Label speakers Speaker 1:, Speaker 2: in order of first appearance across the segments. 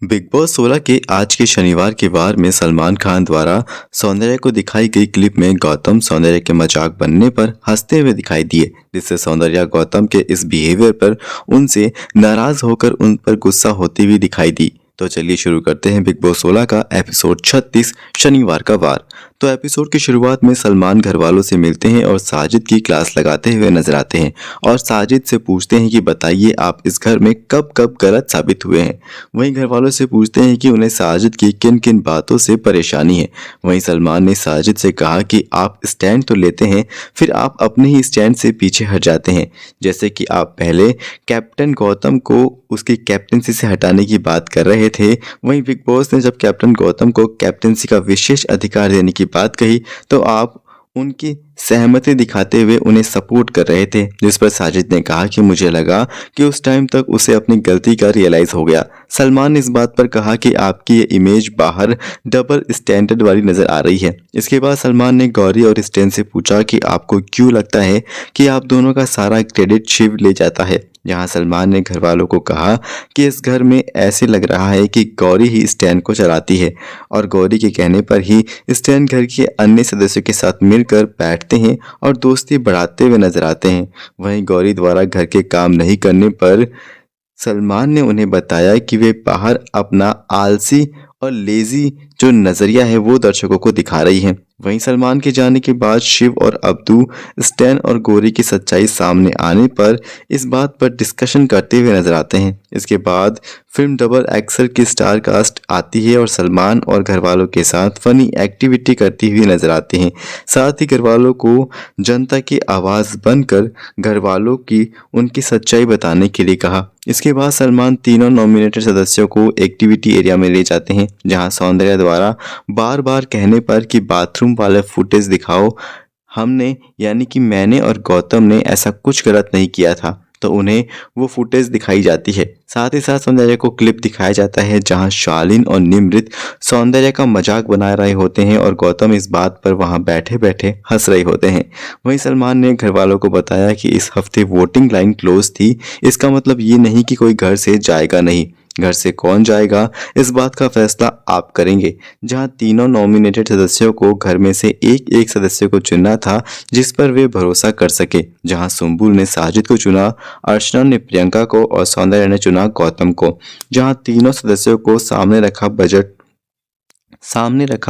Speaker 1: Big boss 16 के आज के शनिवार के वार में सलमान खान द्वारा सौंदर्या को दिखाई गई क्लिप में गौतम सौंदर्या के मजाक बनने पर हंसते हुए दिखाई दिए, जिससे सौंदर्या गौतम के इस बिहेवियर पर उनसे नाराज होकर उन पर गुस्सा होती हुई दिखाई दी। तो चलिए शुरू करते हैं बिग बॉस 16 का एपिसोड 36 शनिवार का वार। तो एपिसोड की शुरुआत में सलमान घर वालों से मिलते हैं और साजिद की क्लास लगाते हुए नजर आते हैं और साजिद से पूछते हैं कि बताइए आप इस घर में कब कब गलत साबित हुए हैं। वहीं घर वालों से पूछते हैं कि उन्हें साजिद की किन किन बातों से परेशानी है। वहीं सलमान ने साजिद से कहा कि आप स्टैंड तो लेते हैं, फिर आप अपने ही स्टैंड से पीछे हट जाते हैं। जैसे कि आप पहले कैप्टन गौतम को उसकी कैप्टनसी से हटाने की बात कर रहे थे, वहीं बिग बॉस ने जब कैप्टन गौतम को कैप्टनसी का विशेष अधिकार देने की बात कही तो आप उनकी सहमति दिखाते हुए उन्हें सपोर्ट कर रहे थे, जिस पर साजिद ने कहा कि मुझे लगा कि उस टाइम तक उसे अपनी गलती का रियलाइज हो गया। सलमान ने इस बात पर कहा कि आपकी ये इमेज बाहर डबल स्टैंडर्ड वाली नजर आ रही है। इसके बाद सलमान ने गौरी और स्टैन से पूछा कि आपको क्यों लगता है कि आप दोनों का सारा क्रेडिट शिव ले जाता है। जहां सलमान ने घर वालों को कहा कि इस घर में ऐसे लग रहा है कि गौरी ही स्टैन को चलाती है और गौरी के कहने पर ही स्टैन घर के अन्य सदस्यों के साथ मिलकर बैठते हैं और दोस्ती बढ़ाते हुए नजर आते हैं। वहीं गौरी द्वारा घर के काम नहीं करने पर सलमान ने उन्हें बताया कि वे बाहर अपना आलसी और लेजी जो नजरिया है वो दर्शकों को दिखा रही हैं। वहीं सलमान के जाने के बाद शिव और अब्दू स्टैन और गौरी की सच्चाई सामने आने पर इस बात पर डिस्कशन करते हुए नजर आते हैं। इसके बाद फिल्म डबल एक्सल की स्टार कास्ट आती है और सलमान और घरवालों के साथ फनी एक्टिविटी करती हुई नजर आती हैं। साथ ही घरवालों को जनता की आवाज़ बनकर घरवालों की उनकी सच्चाई बताने के लिए कहा। इसके बाद सलमान तीनों नॉमिनेटेड सदस्यों को एक्टिविटी एरिया में ले जाते हैं, जहां सौंदर्या द्वारा बार बार कहने पर कि बाथरूम वाला फुटेज दिखाओ, हमने यानी कि मैंने और गौतम ने ऐसा कुछ गलत नहीं किया था, तो उन्हें वो फुटेज दिखाई जाती है। साथ ही साथ सौंदर्या को क्लिप दिखाया जाता है जहां शालीन और निमृत सौंदर्या का मजाक बना रहे होते हैं और गौतम इस बात पर वहां बैठे बैठे हंस रहे होते हैं। वहीं सलमान ने घर वालों को बताया कि इस हफ्ते वोटिंग लाइन क्लोज थी, इसका मतलब ये नहीं कि कोई घर से जाएगा नहीं, घर से कौन जाएगा इस बात का फैसला आप करेंगे। जहां तीनों नॉमिनेटेड सदस्यों को घर में से एक एक सदस्य को चुनना था जिस पर वे भरोसा कर सके। जहां सुम्बुल ने साजिद को चुना, अर्चना ने प्रियंका को और सौंदर्या ने चुना गौतम को। जहां तीनों सदस्यों को सामने रखा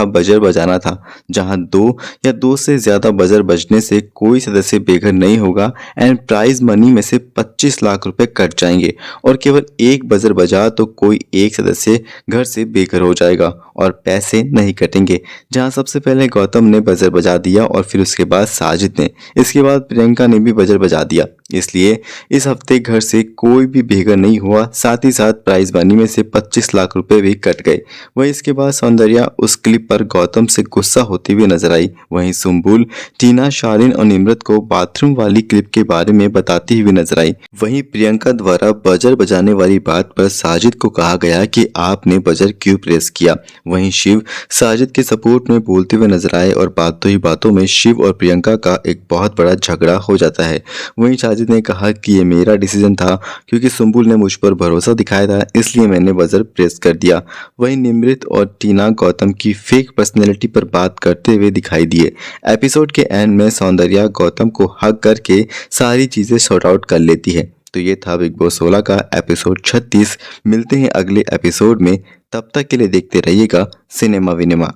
Speaker 1: बजर बजाना था, जहां 2 या 2 से ज्यादा बजर बजने से कोई सदस्य बेघर नहीं होगा एंड प्राइज मनी में से 25 लाख रुपए कट जाएंगे और केवल एक बजर बजा तो कोई एक सदस्य घर से बेघर हो जाएगा और पैसे नहीं कटेंगे। जहां सबसे पहले गौतम ने बजर बजा दिया और फिर उसके बाद साजिद ने, इसके बाद प्रियंका ने भी बजर बजा दिया। इसलिए इस हफ्ते घर से कोई भी बेघर नहीं हुआ, साथ ही साथ प्राइज मनी में से 25 लाख रुपए भी कट गए। वहीं इसके बाद सौंदर्या उस क्लिप पर गौतम से गुस्सा होती हुई नजर आई। वहीं सुम्बुल, टीना, शालीन और निमृत को बाथरूम वाली क्लिप के बारे में बताती हुई नजर आई। वहीं प्रियंका द्वारा बजर बजाने वाली बात पर साजिद को कहा गया कि आपने बजर क्यों प्रेस किया। वहीं शिव साजिद के सपोर्ट में बोलते हुए नजर आए और बातों ही बातों में शिव और प्रियंका का एक बहुत बड़ा झगड़ा हो जाता है। वहीं साजिद ने कहा कि ये मेरा डिसीजन था क्योंकि सुम्बुल ने मुझ पर भरोसा दिखाया था, इसलिए मैंने बजर प्रेस कर दिया। वहीं निमृत और टीना गौतम की फेक पर्सनैलिटी पर बात करते हुए दिखाई दिए। एपिसोड के एंड में सौंदर्या गौतम को हक करके सारी चीजें सॉर्ट आउट कर लेती है। तो ये था बिग बॉस 16 का एपिसोड 36। मिलते हैं अगले एपिसोड में, तब तक के लिए देखते रहिएगा सिनेमा विनेमा।